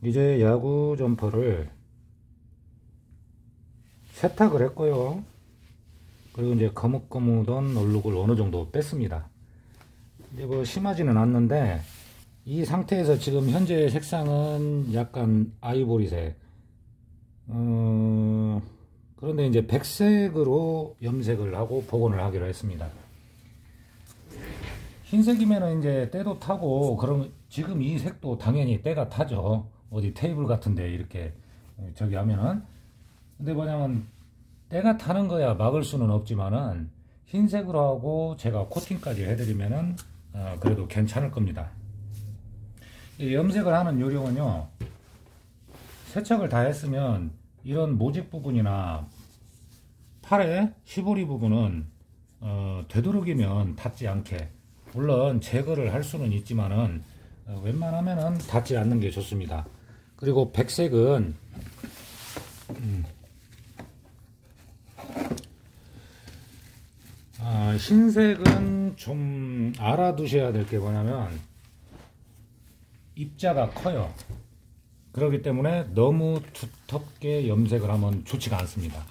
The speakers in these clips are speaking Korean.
이제 야구 점퍼를 세탁을 했고요. 그리고 이제 거뭇거뭇한 얼룩을 어느 정도 뺐습니다. 이제 뭐 심하지는 않는데, 이 상태에서 지금 현재 색상은 약간 아이보리색. 그런데 이제 백색으로 염색을 하고 복원을 하기로 했습니다. 흰색이면은 이제 때도 타고, 그럼 지금 이 색도 당연히 때가 타죠. 어디 테이블 같은데 이렇게 저기 하면은. 근데 뭐냐면 때가 타는 거야 막을 수는 없지만은, 흰색으로 하고 제가 코팅까지 해드리면은 그래도 괜찮을 겁니다. 이 염색을 하는 요령은요, 세척을 다 했으면 이런 모직 부분이나 팔의 시보리 부분은 되도록이면 닿지 않게, 물론 제거를 할 수는 있지만은 웬만하면은 닿지 않는 게 좋습니다. 그리고 백색은 흰색은 좀 알아두셔야 될 게 뭐냐면, 입자가 커요. 그렇기 때문에 너무 두텁게 염색을 하면 좋지가 않습니다.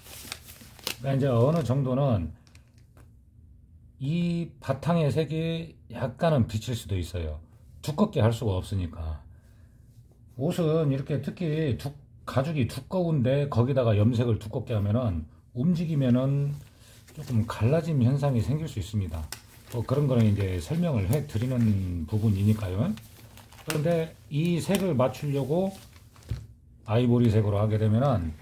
그러니까 이제 어느 정도는 이 바탕의 색이 약간은 비칠 수도 있어요. 두껍게 할 수가 없으니까. 옷은 이렇게 특히 가죽이 두꺼운데 거기다가 염색을 두껍게 하면은 움직이면은 조금 갈라짐 현상이 생길 수 있습니다. 뭐 그런 거는 이제 설명을 해 드리는 부분이니까요. 그런데 이 색을 맞추려고 아이보리 색으로 하게 되면은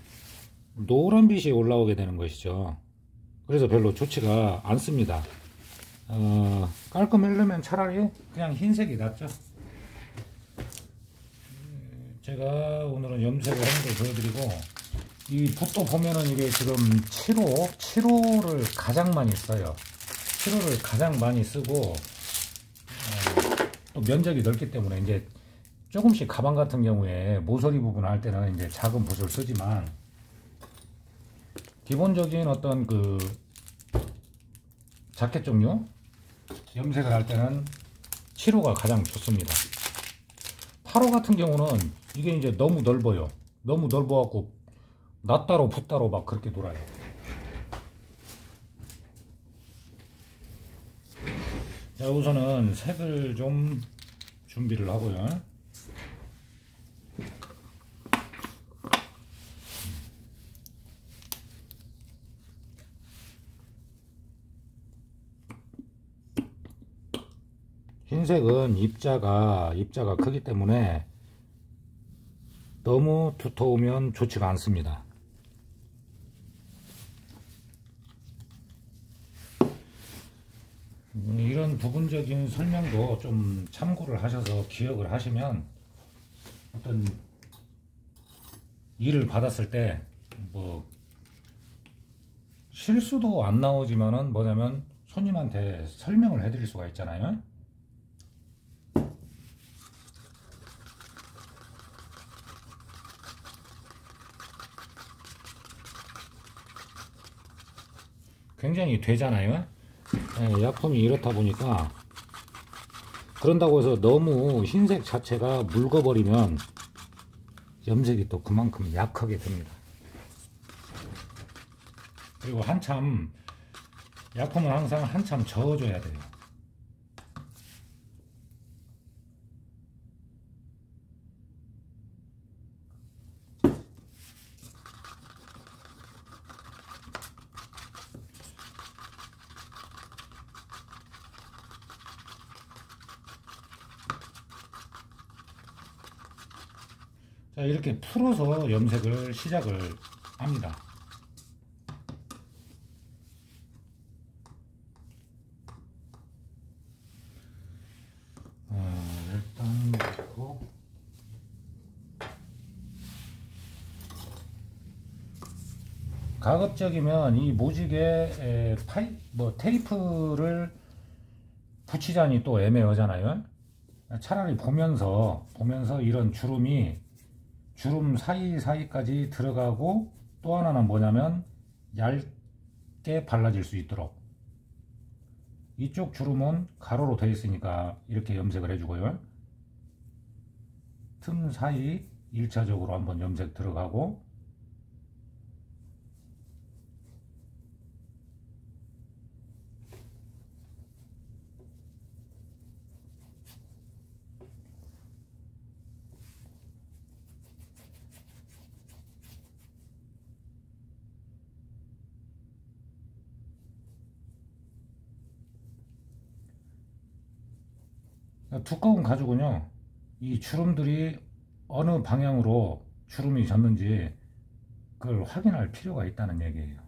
노란빛이 올라오게 되는 것이죠. 그래서 별로 좋지가 않습니다. 깔끔하려면 차라리 그냥 흰색이 낫죠. 제가 오늘은 염색을 하는 걸 보여드리고, 이 붓도 보면은 이게 지금 7호를 가장 많이 써요. 7호를 가장 많이 쓰고, 또 면적이 넓기 때문에 이제 조금씩 가방 같은 경우에 모서리 부분 할 때는 이제 작은 붓을 쓰지만, 기본적인 어떤 그 자켓 종류 염색을 할 때는 7호가 가장 좋습니다. 8호 같은 경우는 이게 이제 너무 넓어요. 너무 넓어갖고 나 따로 붓 따로 막 그렇게 놀아요. 자, 우선은 색을 좀 준비를 하고요. 흰색은 입자가 크기 때문에 너무 두터우면 좋지가 않습니다. 이런 부분적인 설명도 좀 참고를 하셔서 기억을 하시면, 어떤 일을 받았을 때 뭐 실수도 안 나오지만은 뭐냐면 손님한테 설명을 해드릴 수가 있잖아요. 굉장히 되잖아요. 약품이 이렇다 보니까. 그런다고 해서 너무 흰색 자체가 묽어버리면 염색이 또 그만큼 약하게 됩니다. 그리고 한참, 약품은 항상 한참 저어줘야 돼요. 자, 이렇게 풀어서 염색을 시작을 합니다. 일단 넣고, 가급적이면 이 모직에 테이프를 붙이자니 또 애매하잖아요. 차라리 보면서 이런 주름 사이사이까지 들어가고, 또 하나는 뭐냐면 얇게 발라질 수 있도록, 이쪽 주름은 가로로 되어 있으니까 이렇게 염색을 해주고요. 틈 사이 1차적으로 한번 염색 들어가고, 두꺼운 가죽은요, 이 주름들이 어느 방향으로 주름이 졌는지 그걸 확인할 필요가 있다는 얘기예요.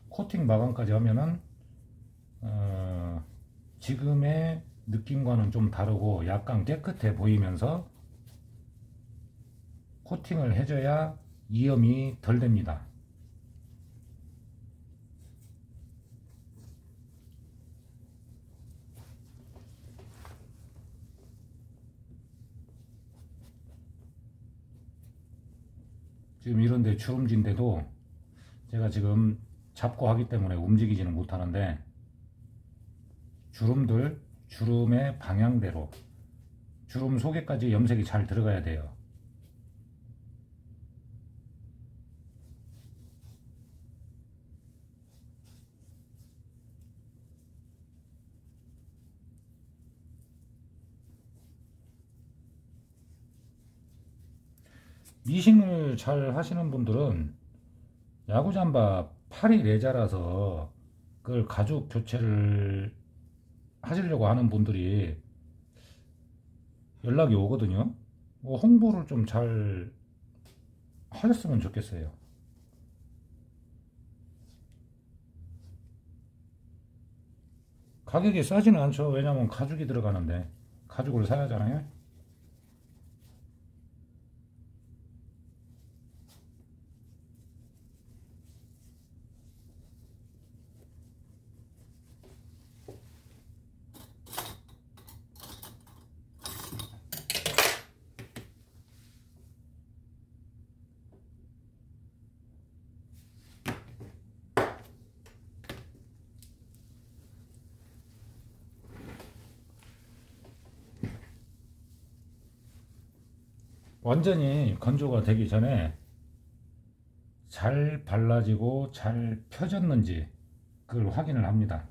코팅 마감까지 하면은 지금의 느낌과는 좀 다르고 약간 깨끗해 보이면서 코팅을 해줘야 이염이 덜 됩니다. 지금 이런데 주름진데도 제가 지금 잡고 하기 때문에 움직이지는 못하는데, 주름들 주름의 방향대로 주름 속에까지 염색이 잘 들어가야 돼요. 미싱을 잘 하시는 분들은 야구잠바 팔이 내자라서 그걸 가죽 교체를 하시려고 하는 분들이 연락이 오거든요. 뭐 홍보를 좀 잘 하셨으면 좋겠어요. 가격이 싸지는 않죠. 왜냐면 가죽이 들어가는데 가죽을 사야 하잖아요. 완전히 건조가 되기 전에 잘 발라지고 잘 펴졌는지 그걸 확인을 합니다.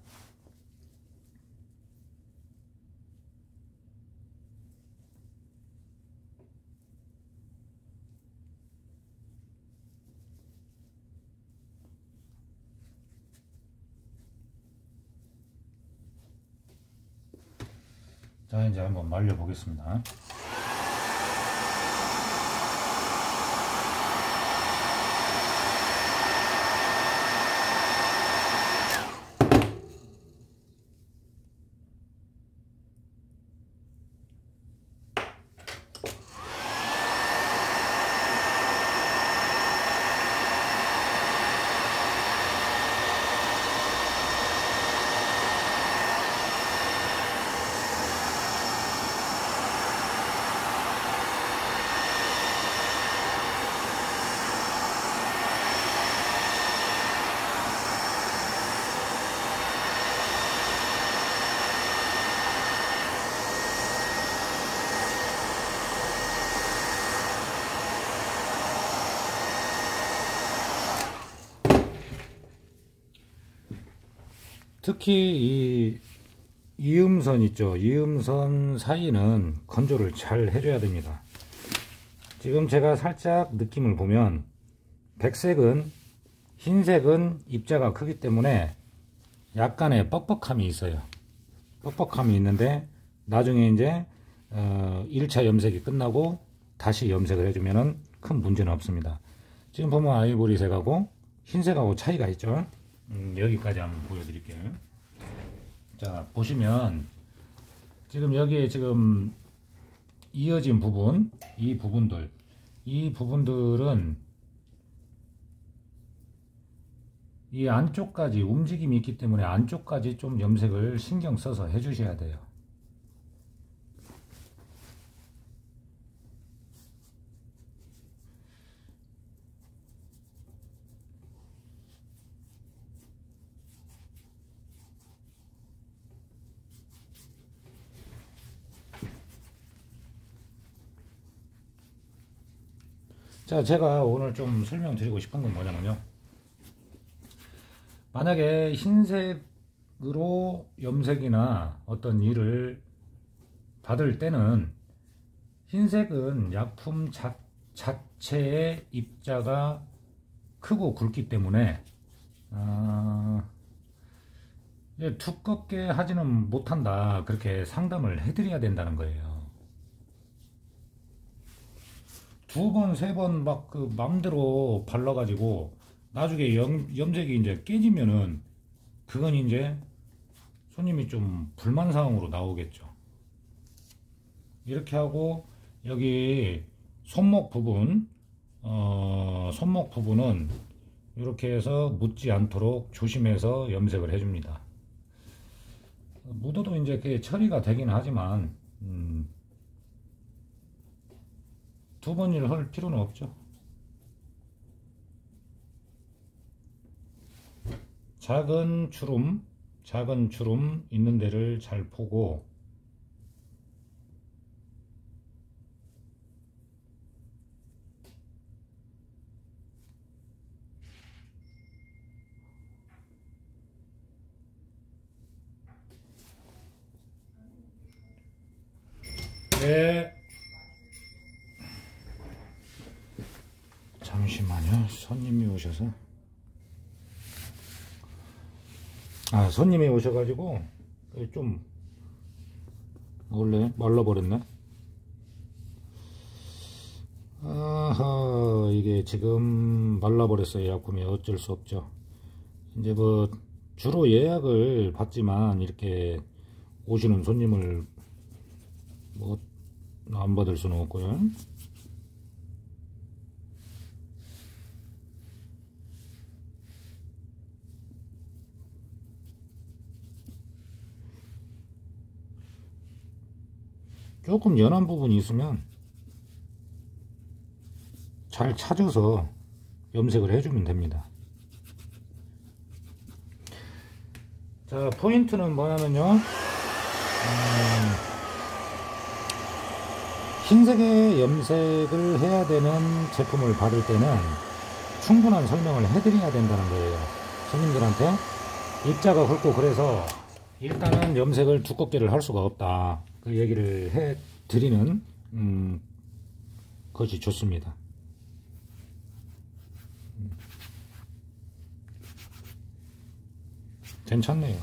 자, 이제 한번 말려 보겠습니다. 특히 이 이음선 있죠. 이음선 사이는 건조를 잘 해줘야 됩니다. 지금 제가 살짝 느낌을 보면 백색은, 흰색은 입자가 크기 때문에 약간의 뻑뻑함이 있어요. 뻑뻑함이 있는데 나중에 이제 1차 염색이 끝나고 다시 염색을 해주면 큰 문제는 없습니다. 지금 보면 아이보리색하고 흰색하고 차이가 있죠. 여기까지 한번 보여드릴게요. 자, 보시면 지금 여기에 지금 이어진 부분, 이 부분들은 이 안쪽까지 움직임이 있기 때문에 안쪽까지 좀 염색을 신경 써서 해주셔야 돼요. 자, 제가 오늘 좀 설명드리고 싶은 건 뭐냐면요. 만약에 흰색으로 염색이나 어떤 일을 받을 때는 흰색은 약품 자체의 입자가 크고 굵기 때문에 이제 두껍게 하지는 못한다, 그렇게 상담을 해드려야 된다는 거예요. 두 번, 세 번 막 그 맘대로 발라가지고 나중에 염색이 이제 깨지면은 그건 이제 손님이 좀 불만사항으로 나오겠죠. 이렇게 하고 여기 손목 부분, 손목 부분은 이렇게 해서 묻지 않도록 조심해서 염색을 해줍니다. 묻어도 이제 그게 처리가 되긴 하지만 두 번 일을 할 필요는 없죠. 작은 주름 있는 데를 잘 보고 네. 잠시만요. 손님이 오셔서. 손님이 오셔가지고 좀 원래 말라버렸네. 아하, 이게 지금 말라버렸어요. 약품이 어쩔 수 없죠. 이제 뭐 주로 예약을 받지만 이렇게 오시는 손님을 뭐 안 받을 수는 없고요. 조금 연한 부분이 있으면 잘 찾아서 염색을 해주면 됩니다. 자, 포인트는 뭐냐면요, 흰색의 염색을 해야 되는 제품을 받을 때는 충분한 설명을 해드려야 된다는 거예요. 손님들한테 입자가 굵고 그래서 일단은 염색을 두껍게를 할 수가 없다, 그 얘기를 해드리는 것이 좋습니다. 괜찮네요.